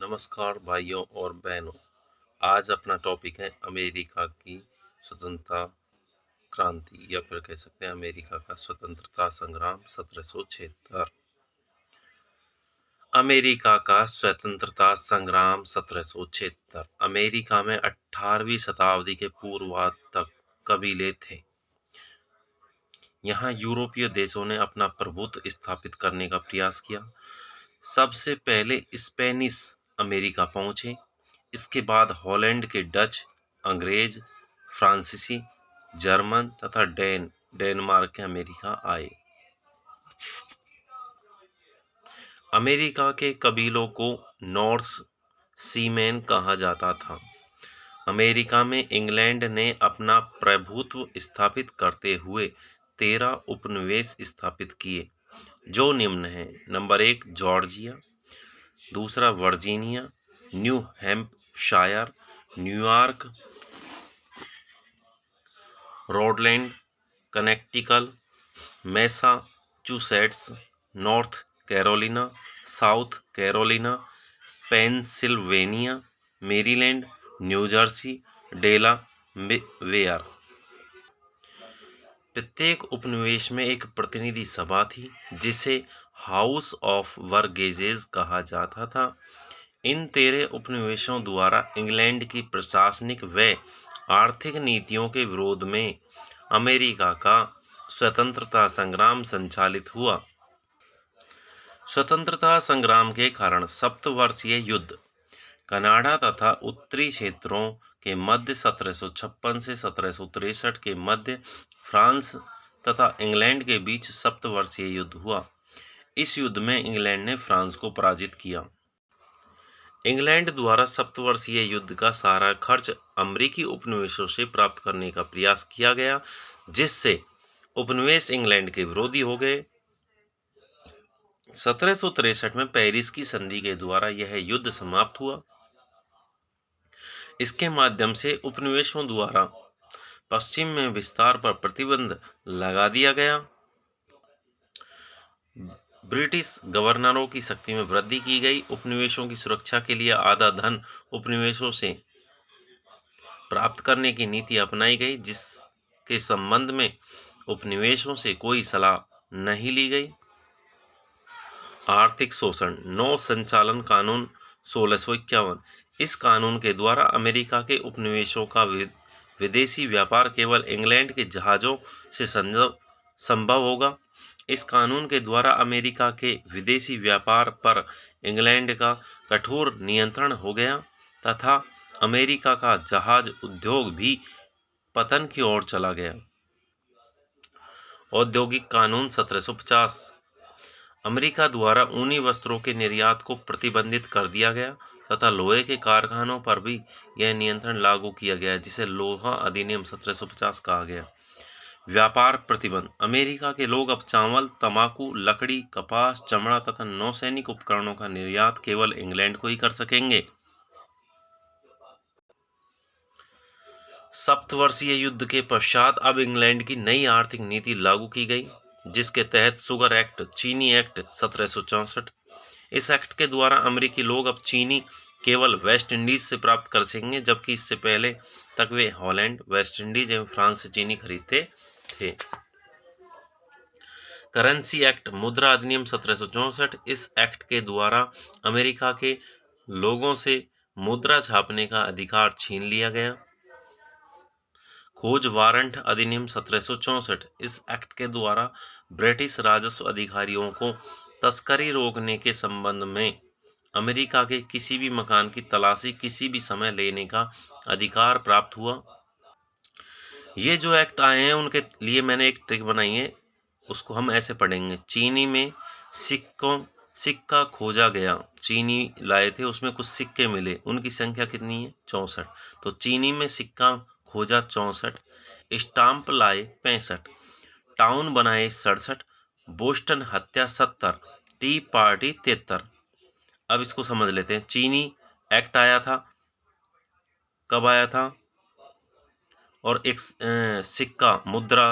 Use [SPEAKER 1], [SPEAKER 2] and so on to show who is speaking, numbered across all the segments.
[SPEAKER 1] नमस्कार भाइयों और बहनों। आज अपना टॉपिक है अमेरिका की स्वतंत्रता क्रांति या फिर कह सकते हैं अमेरिका का स्वतंत्रता संग्राम 1776। अमेरिका का स्वतंत्रता संग्राम 1776। अमेरिका में 18वीं शताब्दी के पूर्वार्ध तक कबीले थे। यहाँ यूरोपीय देशों ने अपना प्रभुत्व स्थापित करने का प्रयास किया। सबसे पहले स्पेनिश अमेरिका पहुंचे। इसके बाद हॉलैंड के डच, अंग्रेज, फ्रांसीसी, जर्मन तथा डेनमार्क के अमेरिका आए। अमेरिका के कबीलों को नॉर्स सीमैन कहा जाता था। अमेरिका में इंग्लैंड ने अपना प्रभुत्व स्थापित करते हुए 13 उपनिवेश स्थापित किए, जो निम्न हैं। नंबर 1 जॉर्जिया, दूसरा Virginia, New Hampshire, New York, Rhode Island, Connecticut, Massachusetts, North Carolina, South Carolina, Pennsylvania, Maryland, New Jersey, Delaware. प्रत्येक उपनिवेश में एक प्रतिनिधि सभा थी, जिसे हाउस ऑफ वर्गेजेस कहा जाता था। इन 13 उपनिवेशों द्वारा इंग्लैंड की प्रशासनिक व आर्थिक नीतियों के विरोध में अमेरिका का स्वतंत्रता संग्राम संचालित हुआ। स्वतंत्रता संग्राम के कारण सप्तवर्षीय युद्ध कनाडा तथा उत्तरी क्षेत्रों के मध्य 1756 से 1763 के मध्य फ्रांस तथा इंग्लैंड के बीच सप्तवर्षीय युद्ध हुआ। इस युद्ध में इंग्लैंड ने फ्रांस को पराजित किया। इंग्लैंड द्वारा सप्तवर्षीय युद्ध का सारा खर्च अमेरिकी उपनिवेशों से प्राप्त करने का प्रयास किया गया, जिससे उपनिवेश इंग्लैंड के विरोधी हो गए। 1763 में पेरिस की संधि के द्वारा यह युद्ध समाप्त हुआ। इसके माध्यम से उपनिवेशों द्वारा पश्चिम में विस्तार पर प्रतिबंध लगा दिया गया। ब्रिटिश गवर्नरों की शक्ति में वृद्धि की गई। उपनिवेशों की सुरक्षा के लिए आधा धन उपनिवेशों से प्राप्त करने की नीति अपनाई गई, जिसके संबंध में उपनिवेशों से कोई सलाह नहीं ली गई। आर्थिक शोषण। नौ संचालन कानून 1651। इस कानून के द्वारा अमेरिका के उपनिवेशों का विदेशी व्यापार केवल इंग्लैंड के जहाज़ों से संभव होगा। इस कानून के द्वारा अमेरिका के विदेशी व्यापार पर इंग्लैंड का कठोर नियंत्रण हो गया तथा अमेरिका का जहाज उद्योग भी पतन की ओर चला गया। औद्योगिक कानून 1750। अमेरिका द्वारा ऊनी वस्त्रों के निर्यात को प्रतिबंधित कर दिया गया तथा लोहे के कारखानों पर भी यह नियंत्रण लागू किया गया, जिसे लोहा अधिनियम 1750 कहा गया। व्यापार प्रतिबंध। अमेरिका के लोग अब चावल, तंबाकू, लकड़ी, कपास, चमड़ा तथा नौसैनिक उपकरणों का निर्यात केवल इंग्लैंड को ही कर सकेंगे। सप्तवर्षीय युद्ध के पश्चात अब इंग्लैंड की नई आर्थिक नीति लागू की गई, जिसके तहत शुगर एक्ट, चीनी एक्ट 1764। इस एक्ट के द्वारा अमेरिकी लोग अब चीनी केवल वेस्ट इंडीज से प्राप्त कर सकेंगे, जबकि इससे पहले तक वे हॉलैंड, वेस्ट इंडीज एवं फ्रांस से चीनी खरीदते थे। करेंसी एक्ट, मुद्रा अधिनियम 1764। इस एक्ट के द्वारा अमेरिका के लोगों से मुद्रा छापने का अधिकार छीन लिया गया। खोज वारंट अधिनियम 1764। इस एक्ट के द्वारा ब्रिटिश राजस्व अधिकारियों को तस्करी रोकने के संबंध में अमेरिका के किसी भी मकान की तलाशी किसी भी समय लेने का अधिकार प्राप्त हुआ। ये जो एक्ट आए हैं उनके लिए मैंने एक ट्रिक बनाई है, उसको हम ऐसे पढ़ेंगे। चीनी में सिक्का खोजा गया। चीनी लाए थे, उसमें कुछ सिक्के मिले, उनकी संख्या कितनी है? 64। तो चीनी में सिक्का खोजा 64, स्टाम्प लाए 65, टाउन बनाए 67, बोस्टन हत्या 70, टी पार्टी 73। अब इसको समझ लेते हैं। चीनी एक्ट आया था, कब आया था? और एक सिक्का मुद्रा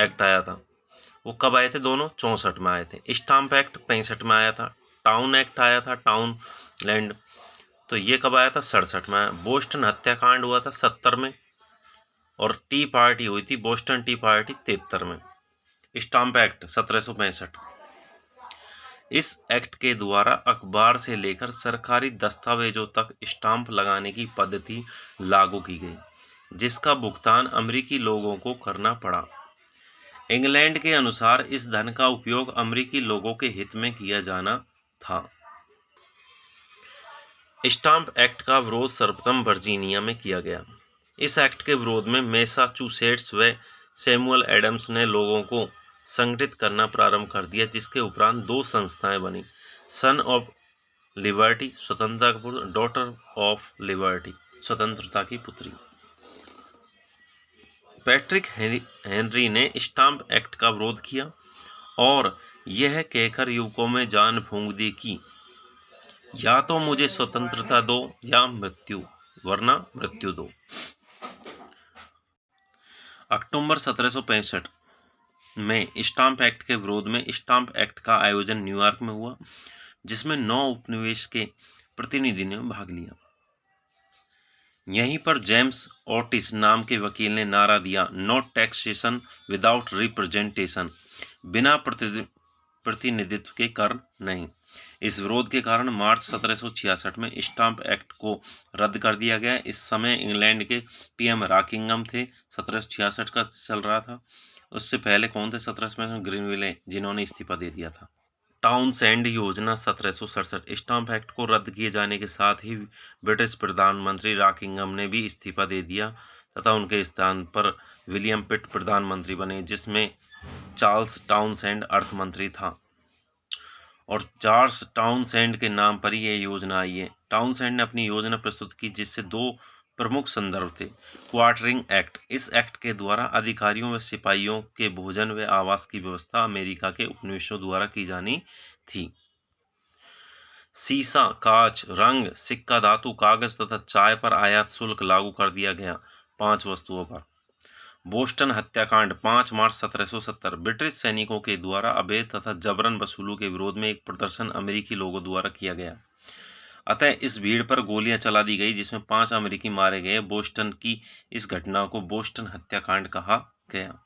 [SPEAKER 1] एक्ट आया था, वो कब आए थे? दोनों 64 में आए थे। स्टाम्प एक्ट 65 में आया था। टाउन एक्ट आया था, टाउन लैंड तो ये कब आया था? 67 में। बोस्टन हत्याकांड हुआ था 70 में, और टी पार्टी हुई थी, बोस्टन टी पार्टी 73 में। Stamp act 1765। इस एक्ट के द्वारा अखबार से लेकर सरकारी दस्तावेजों तक स्टाम्प लगाने की पद्धति लागू की गई, जिसका भुगतान अमेरिकी लोगों को करना पड़ा। इंग्लैंड के अनुसार इस धन का उपयोग अमेरिकी लोगों के हित में किया जाना था। स्टाम्प एक्ट का विरोध सर्वप्रथम वर्जीनिया में किया गया। इस एक्ट के विरोध में मैसाचुसेट्स व सैमुअल एडम्स ने लोगों को संगठित करना प्रारंभ कर दिया, जिसके उपरांत दो संस्थाएं बनी, सन ऑफ लिबर्टी स्वतंत्रता का पुत्र, डॉटर ऑफ लिबर्टी स्वतंत्रता की पुत्री। पैट्रिक हेनरी ने स्टाम्प एक्ट का विरोध किया और यह कहकर युवकों में जान फूंक दी कि या तो मुझे स्वतंत्रता दो या मृत्यु, वरना मृत्यु दो। अक्टूबर 1765 में स्टाम्प एक्ट के विरोध में स्टाम्प एक्ट का आयोजन न्यूयॉर्क में हुआ, जिसमें 9 उपनिवेश के प्रतिनिधियों ने भाग लिया। यहीं पर जेम्स ओटिस नाम के वकील ने नारा दिया, नो टैक्सेशन विदाउट रिप्रेजेंटेशन, बिना प्रतिनिधित्व के कर नहीं। इस विरोध के कारण मार्च 1766 में स्टाम्प एक्ट को रद्द कर दिया गया। इस समय इंग्लैंड के पीएम रॉकिंगम थे, 1766 का चल रहा था। उससे पहले कौन थे? 1765 ग्रीनविले, जिन्होंने इस्तीफा दे दिया था। टाउनसेंड योजना 1767। स्टाम्प एक्ट को रद्द किए जाने के साथ ही ब्रिटिश प्रधानमंत्री रॉकिंगम ने भी इस्तीफा दे दिया तथा उनके स्थान पर विलियम पिट प्रधानमंत्री बने, जिसमें चार्ल्स टाउनसेंड अर्थमंत्री था, और चार्ल्स टाउनसेंड के नाम पर ही ये योजना आई है। टाउनसेंड ने अपनी योजना प्रस्तुत की, जिससे दो प्रमुख संदर्भ थे। क्वार्टरिंग एक्ट, इस एक्ट के द्वारा अधिकारियों व सिपाहियों के भोजन व आवास की व्यवस्था अमेरिका के उपनिवेशों द्वारा की जानी थी। सीसा, कांच, रंग, सिक्का धातु, कागज तथा चाय पर आयात शुल्क लागू कर दिया गया 5 वस्तुओं पर। बोस्टन हत्याकांड 5 मार्च 1770। ब्रिटिश सैनिकों के द्वारा अवैध तथा जबरन वसूलों के विरोध में एक प्रदर्शन अमेरिकी लोगों द्वारा किया गया, अतः इस भीड़ पर गोलियां चला दी गई, जिसमें 5 अमेरिकी मारे गए। बोस्टन की इस घटना को बोस्टन हत्याकांड कहा गया।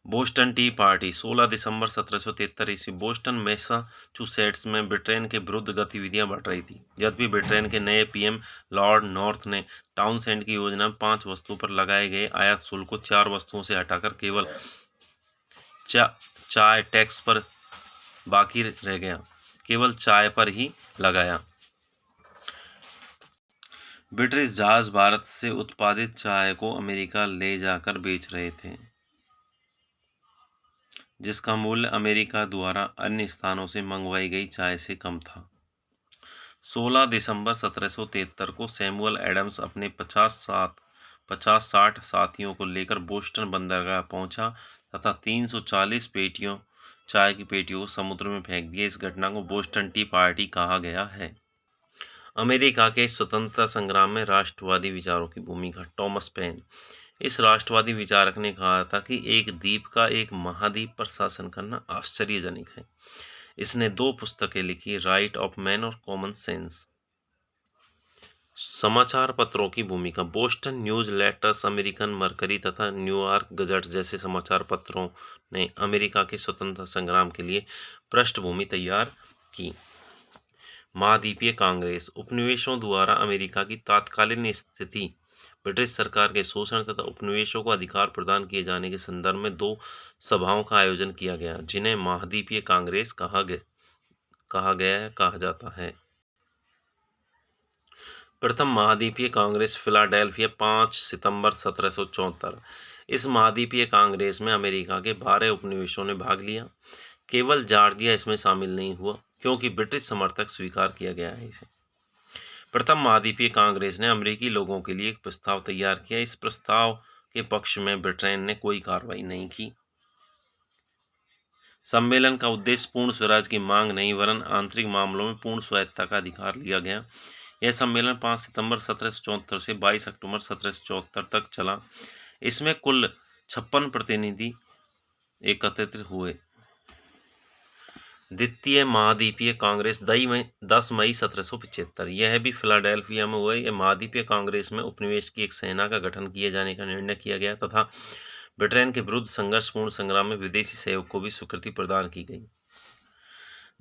[SPEAKER 1] बोस्टन टी पार्टी 16 दिसंबर 1773 ईस्वी। बोस्टन मैसाचुसेट्स में ब्रिटेन के विरुद्ध गतिविधियां बढ़ रही थी। यद्यपि ब्रिटेन के नए पीएम लॉर्ड नॉर्थ ने टाउनसेंड की योजना में 5 वस्तुओं पर लगाए गए आयात शुल्क को 4 वस्तुओं से हटाकर केवल चाय टैक्स पर बाकी रह गया, केवल चाय पर ही लगाया। ब्रिटिश जहाज भारत से उत्पादित चाय को अमेरिका ले जाकर बेच रहे थे, जिसका मूल्य अमेरिका द्वारा अन्य स्थानों से मंगवाई गई चाय से कम था। 16 दिसंबर 1773 को सैमुअल एडम्स अपने 50-60 साथियों को लेकर बोस्टन बंदरगाह पहुंचा तथा 340 पेटियों चाय की पेटियों को समुद्र में फेंक दिया। इस घटना को बोस्टन टी पार्टी कहा गया है। अमेरिका के स्वतंत्रता संग्राम में राष्ट्रवादी विचारों की भूमिका। टॉमस पेन, इस राष्ट्रवादी विचारक ने कहा था कि एक द्वीप का एक महाद्वीप पर शासन करना आश्चर्यजनक है। इसने 2 पुस्तकें लिखी, राइट ऑफ मैन और कॉमन सेंस। समाचार पत्रों की भूमिका। Boston news letters, American mercury तथा न्यूयॉर्क गजट जैसे समाचार पत्रों ने अमेरिका के स्वतंत्रता संग्राम के लिए पृष्ठभूमि तैयार की। महाद्वीपीय कांग्रेस, उपनिवेशों द्वारा अमेरिका की तात्कालीन स्थिति, ब्रिटिश सरकार के शोषण तथा उपनिवेशों को अधिकार प्रदान किए जाने के संदर्भ में 2 सभाओं का आयोजन किया गया, जिन्हें महाद्वीपीय कांग्रेस कहा जाता है। प्रथम महाद्वीपीय कांग्रेस फिलाडेल्फिया 5 सितंबर 1774। इस महाद्वीपीय कांग्रेस में अमेरिका के 12 उपनिवेशों ने भाग लिया। केवल जॉर्जिया इसमें शामिल नहीं हुआ, क्योंकि ब्रिटिश समर्थक स्वीकार किया गया है इसे। प्रथम महाद्वीपीय कांग्रेस ने अमेरिकी लोगों के लिए एक प्रस्ताव तैयार किया। इस प्रस्ताव के पक्ष में ब्रिटेन ने कोई कार्रवाई नहीं की। सम्मेलन का उद्देश्य पूर्ण स्वराज की मांग नहीं, वरन आंतरिक मामलों में पूर्ण स्वायत्तता का अधिकार लिया गया। यह सम्मेलन 5 सितंबर 1774 से 22 अक्टूबर 1774 तक चला। इसमें कुल 56 प्रतिनिधि एकत्रित हुए। द्वितीय महाद्वीपीय कांग्रेस 10 मई 1775, यह भी फिलाडेल्फिया में हुआ। यह महाद्वीपीय कांग्रेस में उपनिवेश की एक सेना का गठन किए जाने का निर्णय किया गया तथा ब्रिटेन के विरुद्ध संघर्षपूर्ण संग्राम में विदेशी सहयोग को भी स्वीकृति प्रदान की गई।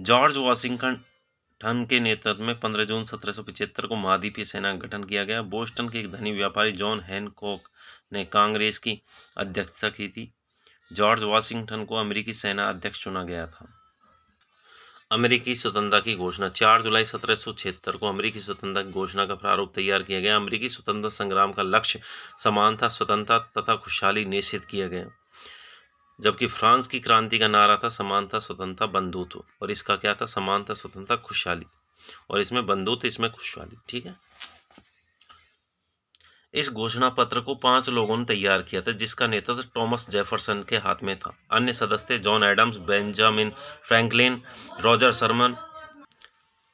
[SPEAKER 1] जॉर्ज वॉशिंगटन के नेतृत्व में 15 जून 1775 को महाद्वीपीय सेना का गठन किया गया। बोस्टन के एक धनी व्यापारी जॉन हैनकॉक ने कांग्रेस की अध्यक्षता की थी। जॉर्ज वॉशिंगटन को अमेरिकी सेना अध्यक्ष चुना गया था। अमेरिकी स्वतंत्रता की घोषणा 4 जुलाई 1776 को अमेरिकी स्वतंत्रता की घोषणा का प्रारूप तैयार किया गया। अमेरिकी स्वतंत्रता संग्राम का लक्ष्य समानता, स्वतंत्रता तथा खुशहाली निश्चित किया गया, जबकि फ्रांस की क्रांति का नारा था समानता, स्वतंत्रता, बंधुत्व, और इसका क्या था? समानता, स्वतंत्रता, खुशहाली, और इसमें बंधुत्व, इसमें खुशहाली। ठीक है। इस घोषणा पत्र को 5 लोगों ने तैयार किया था, जिसका नेतृत्व थॉमस जेफरसन के हाथ में था। अन्य सदस्य थे John Adams, Benjamin Franklin, Roger Sherman.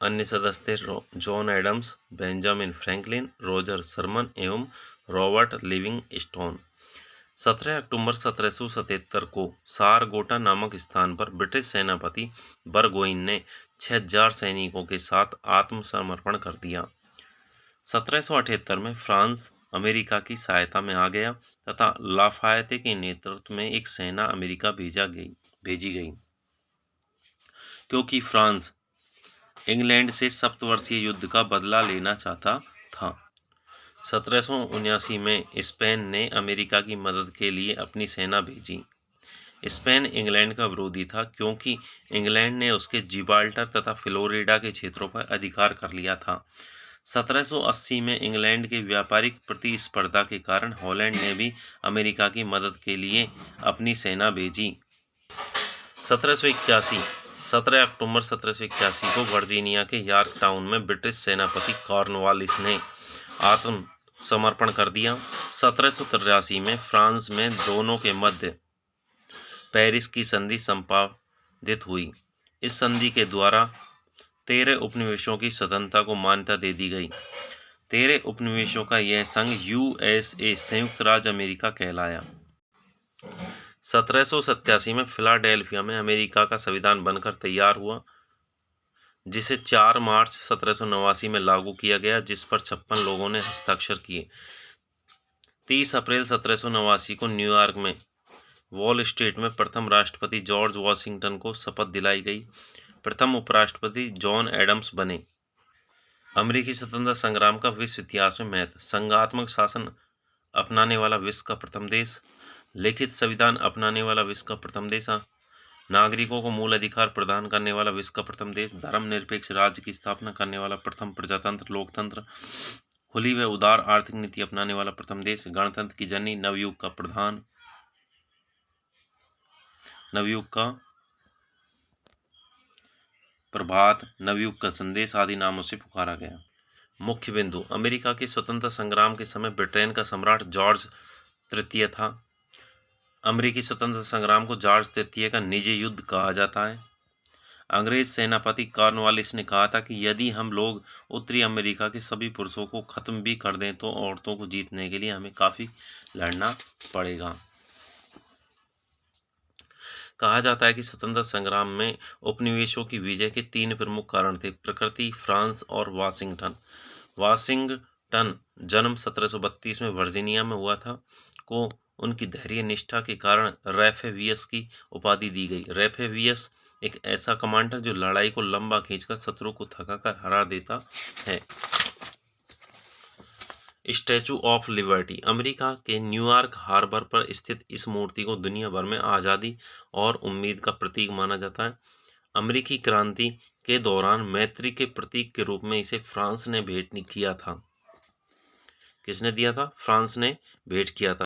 [SPEAKER 1] अन्य सदस्य थे John Adams, Benjamin Franklin, Roger Sherman एवं रॉबर्ट लिविंगस्टोन। 17 अक्टूबर 1777 को सारगोटा नामक स्थान पर ब्रिटिश सेनापति बरगोइन ने 6000 सैनिकों के साथ आत्मसमर्पण कर दिया। 1778 में फ्रांस अमेरिका की सहायता में आ गया तथा लाफायते के नेतृत्व में एक सेना अमेरिका भेजी गई, क्योंकि फ्रांस इंग्लैंड से सप्तवर्षीय युद्ध का बदला लेना चाहता था। 1779 में स्पेन ने अमेरिका की मदद के लिए अपनी सेना भेजी। स्पेन इंग्लैंड का विरोधी था, क्योंकि इंग्लैंड ने उसके जिब्राल्टर तथा फ्लोरिडा के क्षेत्रों पर अधिकार कर लिया था। 1780 में इंग्लैंड के व्यापारिक प्रतिस्पर्धा के कारण हॉलैंड ने भी अमेरिका की मदद के लिए अपनी सेना भेजी। 17 अक्टूबर 1781 को वर्जीनिया के यॉर्क टाउन में ब्रिटिश सेनापति कॉर्नवालिस ने आत्मसमर्पण कर दिया। 1783 में फ्रांस में दोनों के मध्य पेरिस की संधि संपादित हुई। इस संधि के द्वारा 13 उपनिवेशों की स्वतंत्रता को मान्यता दे दी गई। 13 उपनिवेशों का यह संघ यूएसए, संयुक्त राज्य अमेरिका कहलाया। 1787 में फिलाडेल्फिया में अमेरिका का संविधान बनकर तैयार हुआ, जिसे 4 मार्च 1789 में लागू किया गया, जिस पर 56 लोगों ने हस्ताक्षर किए। 30 अप्रैल 1789 को न्यूयॉर्क में वॉल स्ट्रीट में प्रथम राष्ट्रपति जॉर्ज वॉशिंगटन को शपथ दिलाई गई। प्रथम उपराष्ट्रपति जॉन एडम्स बने। अमेरिकी स्वतंत्रता संग्राम का विश्व इतिहास में महत्व। संघात्मक शासन अपनाने वाला विश्व का प्रथम देश, लिखित संविधान अपनाने वाला विश्व का प्रथम देश, नागरिकों को मूल अधिकार प्रदान करने वाला विश्व का प्रथम देश, धर्मनिरपेक्ष राज्य की स्थापना करने वाला प्रथम प्रजातंत्र लोकतंत्र, खुली व उदार आर्थिक नीति अपनाने वाला प्रथम देश, गणतंत्र की जननी, नवयुग का प्रभात, नवयुग का संदेश आदि नामों से पुकारा गया। मुख्य बिंदु। अमेरिका के स्वतंत्रता संग्राम के समय ब्रिटेन का सम्राट जॉर्ज तृतीय था। अमेरिकी स्वतंत्रता संग्राम को जॉर्ज तृतीय का निजी युद्ध कहा जाता है। अंग्रेज सेनापति कॉर्नवालिस ने कहा था कि यदि हम लोग उत्तरी अमेरिका के सभी पुरुषों को खत्म भी कर दें तो औरतों को जीतने के लिए हमें काफी लड़ना पड़ेगा। कहा जाता है कि स्वतंत्रता संग्राम में उपनिवेशों की विजय के 3 प्रमुख कारण थे: प्रकृति, फ्रांस और वाशिंगटन। वाशिंगटन जन्म 1732 में वर्जीनिया में हुआ था। को उनकी धैर्य निष्ठा के कारण रेफेवियस की उपाधि दी गई। रेफेवियस एक ऐसा कमांडर जो लड़ाई को लंबा खींचकर शत्रु को थकाकर हरा देता है। Statue of liberty. अमेरिका के न्यूयॉर्क हार्बर पर स्थित इस मूर्ति को दुनिया भर में आज़ादी और उम्मीद का प्रतीक माना जाता है। अमेरिकी क्रांति के दौरान मैत्री के प्रतीक के रूप में इसे फ्रांस ने भेंट किया था। किसने दिया था? फ्रांस ने भेंट किया था।